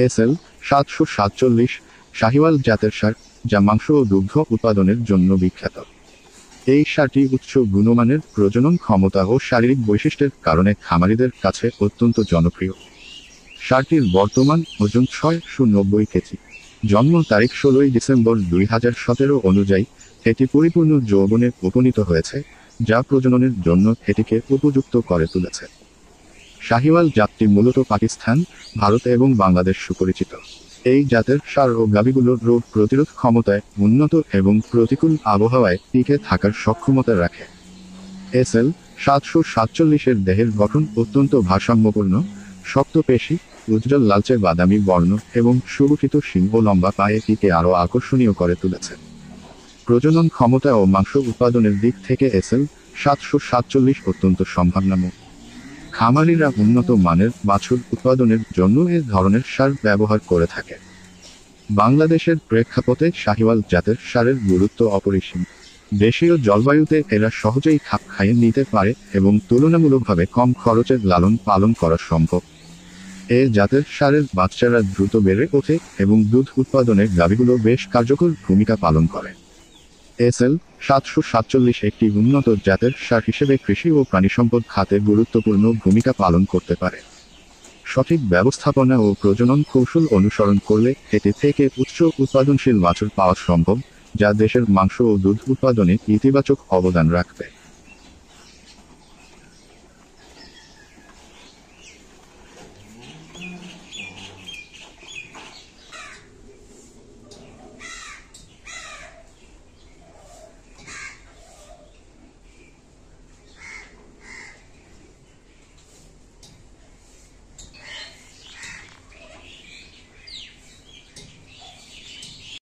SL 747 Sahiwal জাতের ষাঁড়, যা মাংস ও দুগ্ধ উৎপাদনের জন্য বিখ্যাত। এই ষাঁড়টি উচ্চ গুণমানের, প্রজনন ক্ষমতা ও শারীরিক বৈশিষ্ট্যের কারণে খামারিদের কাছে অত্যন্ত জনপ্রিয়। ষাঁড়টির বর্তমান ওজন 690 কেজি। জন্ম তারিখ 16 ডিসেম্বর 2017 অনুযায়ী এটি পরিপূর্ণ যৌবনে উপনীত হয়েছে, যা প্রজননের জন্য এটিকে উপযুক্ত করে তুলেছে। শাহিওয়াল জাতটি মূলত পাকিস্তান, ভারত এবং বাংলাদেশ সুপরিচিত। এই জাতের ষাঁড় ও গাভীগুলোর রোগ প্রতিরোধ ক্ষমতায় উন্নত এবং প্রতিকূল আবহাওয়ায় টিকে থাকার সক্ষমতা রাখে। SL 747 দেহের গঠন অত্যন্ত ভারসাম্যপূর্ণ, শক্ত পেশি, উজ্জ্বল লালচে বাদামি বর্ণ এবং সুগঠিত শিং ও লম্বা পায়ে এটিকে আরও আকর্ষণীয় করে তুলেছে। প্রজনন ক্ষমতা ও মাংস উৎপাদনের দিক থেকে SL 747 অত্যন্ত সম্ভাবনাময়। খামারিরা উন্নত মানের বাছুর উৎপাদনের জন্য এ ধরনের সার ব্যবহার করে থাকে। বাংলাদেশের প্রেক্ষাপটে শাহিওয়াল জাতের ষাঁড়ের গুরুত্ব অপরিসীম। দেশীয় জলবায়ুতে এরা সহজেই খাপ খাইয়ে নিতে পারে এবং তুলনামূলকভাবে কম খরচে লালন পালন করা সম্ভব। এ জাতের ষাঁড়ের বাচ্চারা দ্রুত বেড়ে ওঠে এবং দুধ উৎপাদনে গাভীগুলো বেশ কার্যকর ভূমিকা পালন করে। SL 747 একটি উন্নত জাতের ষাঁড় হিসেবে কৃষি ও প্রাণিসম্পদ খাতে গুরুত্বপূর্ণ ভূমিকা পালন করতে পারে। সঠিক ব্যবস্থাপনা ও প্রজনন কৌশল অনুসরণ করলে এটি থেকে উচ্চ উৎপাদনশীল বাছুর পাওয়া সম্ভব, যা দেশের মাংস ও দুধ উৎপাদনে ইতিবাচক অবদান রাখবে।